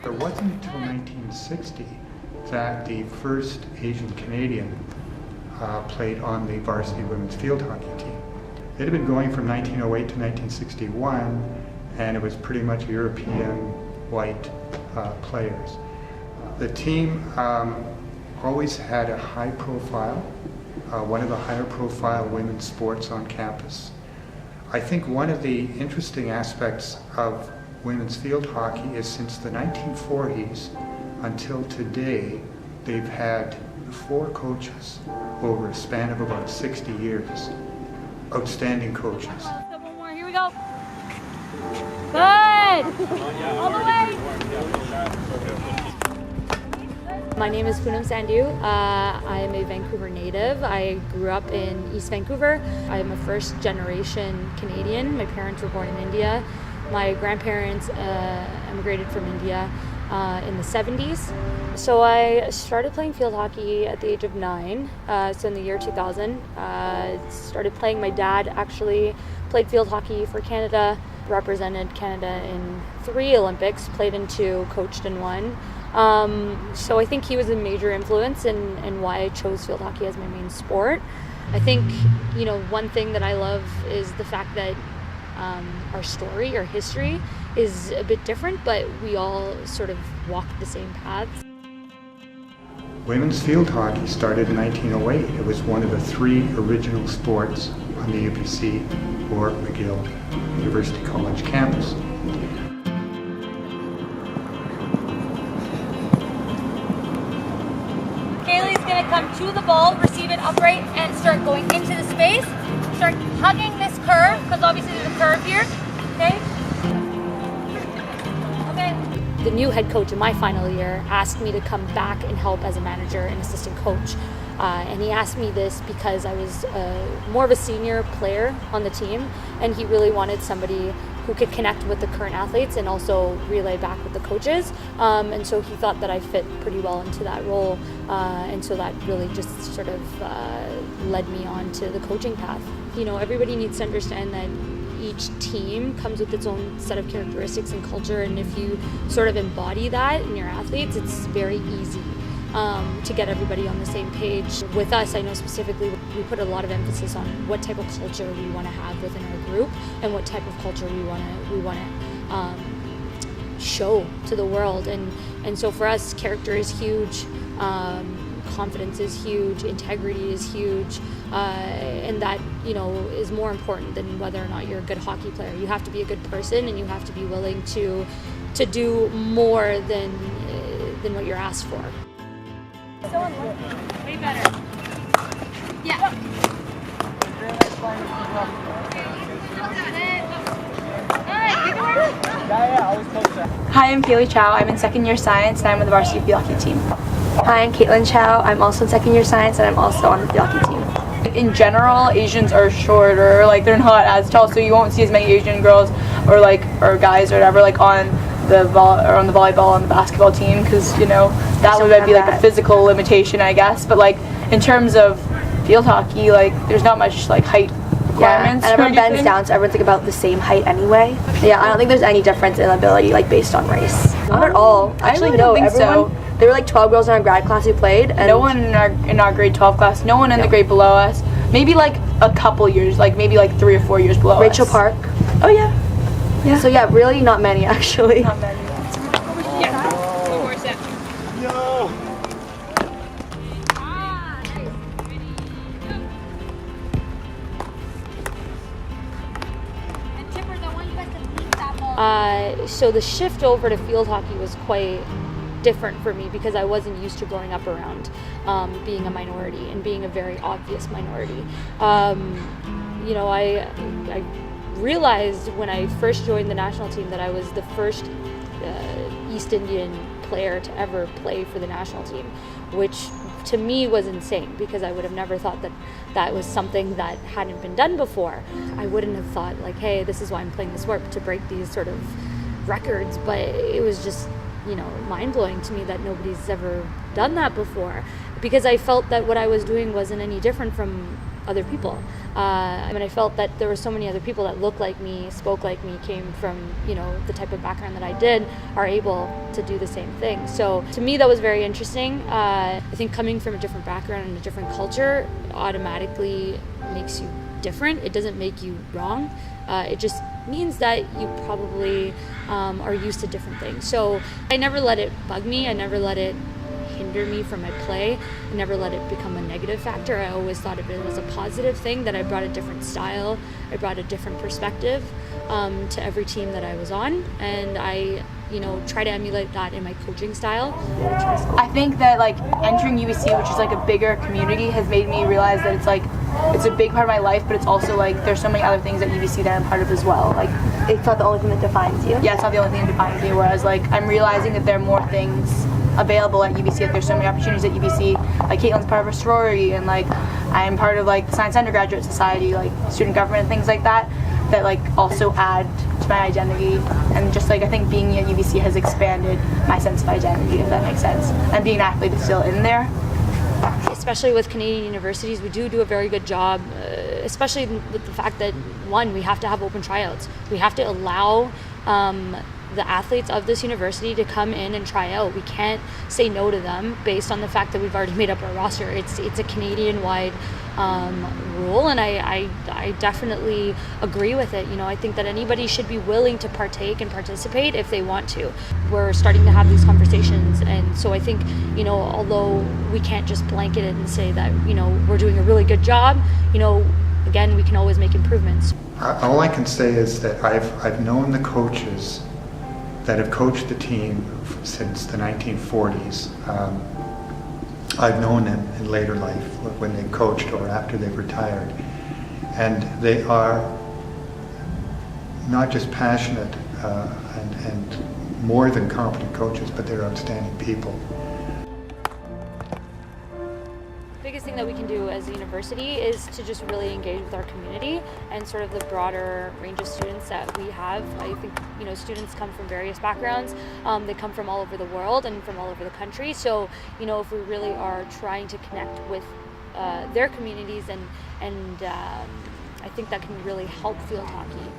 It wasn't until 1960 that the first Asian Canadian played on the varsity women's field hockey team. It had been going from 1908 to 1961, and it was pretty much European white players. The team always had a high profile, one of the higher profile women's sports on campus. I think one of the interesting aspects of women's field hockey is since the 1940s until today, they've had 4 coaches over a span of about 60 years. Outstanding coaches. Couple more, here we go. Good! All the way! My name is Poonam Sandhu. I am a Vancouver native. I grew up in East Vancouver. I'm a first generation Canadian. My parents were born in India. My grandparents immigrated from India in the 70s. So I started playing field hockey at the age of 9, so in the year 2000. Started playing, my dad actually played field hockey for Canada, represented Canada in 3 Olympics, played in 2, coached in 1. So I think he was a major influence in why I chose field hockey as my main sport. I think, one thing that I love is the fact that our story, our history is a bit different, but we all sort of walk the same paths. Women's field hockey started in 1908. It was one of the 3 original sports on the UBC or McGill University College campus. Kaylee's going to come to the ball, receive it upright, and start going into the space. Start hugging this curve, because obviously there's a curve here, okay? Okay. The new head coach in my final year asked me to come back and help as a manager and assistant coach. And he asked me this because I was more of a senior player on the team, and he really wanted somebody who could connect with the current athletes and also relay back with the coaches. And so he thought that I fit pretty well into that role. And so that really just sort of led me on to the coaching path. Everybody needs to understand that each team comes with its own set of characteristics and culture, and if you sort of embody that in your athletes, it's very easy to get everybody on the same page. With us, I know specifically we put a lot of emphasis on what type of culture we want to have within our group and what type of culture we want to show to the world. And so for us, character is huge. Confidence is huge, integrity is huge, and that is more important than whether or not you're a good hockey player. You have to be a good person, and you have to be willing to do more than what you're asked for. So unlucky. Way better. Yeah. Hi, I'm Kaylee Chow. I'm in second year science and I'm with the varsity field hockey team. Hi, I'm Caitlin Chow. I'm also in second year science and I'm also on the field hockey team. In general, Asians are shorter, they're not as tall, so you won't see as many Asian girls or guys or whatever on the volleyball and the basketball team, because that would be a physical limitation, I guess. But in terms of field hockey, there's not much height requirements. Yeah, and everyone bends down, so everyone's about the same height anyway. Yeah, I don't think there's any difference in ability based on race. Not at all. Actually, no. Everyone. There were 12 girls in our grad class who played, and no one in our grade 12 class. No one in the grade below us. Maybe a couple years, maybe 3 or 4 years below Rachel us. Park. Oh yeah. Yeah. So yeah, really not many actually. Not many. Yeah. One more set. No! And Tippers, I want you guys to beat that ball. So the shift over to field hockey was quite different for me because I wasn't used to growing up around being a minority and being a very obvious minority. I realized when I first joined the national team that I was the first East Indian player to ever play for the national team, which to me was insane because I would have never thought that was something that hadn't been done before. I wouldn't have thought hey, this is why I'm playing this sport, to break these sort of records, but it was just mind-blowing to me that nobody's ever done that before, because I felt that what I was doing wasn't any different from other people. I felt that there were so many other people that looked like me, spoke like me, came from, the type of background that I did, are able to do the same thing. So to me, that was very interesting. I think coming from a different background and a different culture automatically makes you different. It doesn't make you wrong. It just means that you probably are used to different things. So I never let it bug me. I never let it hinder me from my play. I never let it become a negative factor. I always thought of it as a positive thing, that I brought a different style, I brought a different perspective to every team that I was on, and I try to emulate that in my coaching style. I think that entering UBC, which is a bigger community, has made me realize that it's a big part of my life, but it's also there's so many other things at UBC that I'm part of as well. It's not the only thing that defines you. Yeah, it's not the only thing that defines me. Whereas I'm realizing that there are more things available at UBC. There's so many opportunities at UBC. Caitlin's part of a sorority, and I'm part of the Science Undergraduate Society, student government and things like that. That also add to my identity, and just I think being at UBC has expanded my sense of identity, if that makes sense. And being an athlete is still in there. Especially with Canadian universities, we do a very good job, especially with the fact that, one, we have to have open tryouts. We have to allow the athletes of this university to come in and try out. We can't say no to them based on the fact that we've already made up our roster. It's a Canadian-wide rule, and I definitely agree with it. I think that anybody should be willing to partake and participate if they want to. We're starting to have these conversations, and so I think, although we can't just blanket it and say that, we're doing a really good job, again, we can always make improvements. All I can say is that I've known the coaches that have coached the team since the 1940s. I've known them in later life, when they coached or after they've retired. And they are not just passionate and more than competent coaches, but they're outstanding people. The biggest thing that we can do as a university is to just really engage with our community and sort of the broader range of students that we have. I think students come from various backgrounds. They come from all over the world and from all over the country. So if we really are trying to connect with their communities, and I think that can really help field hockey.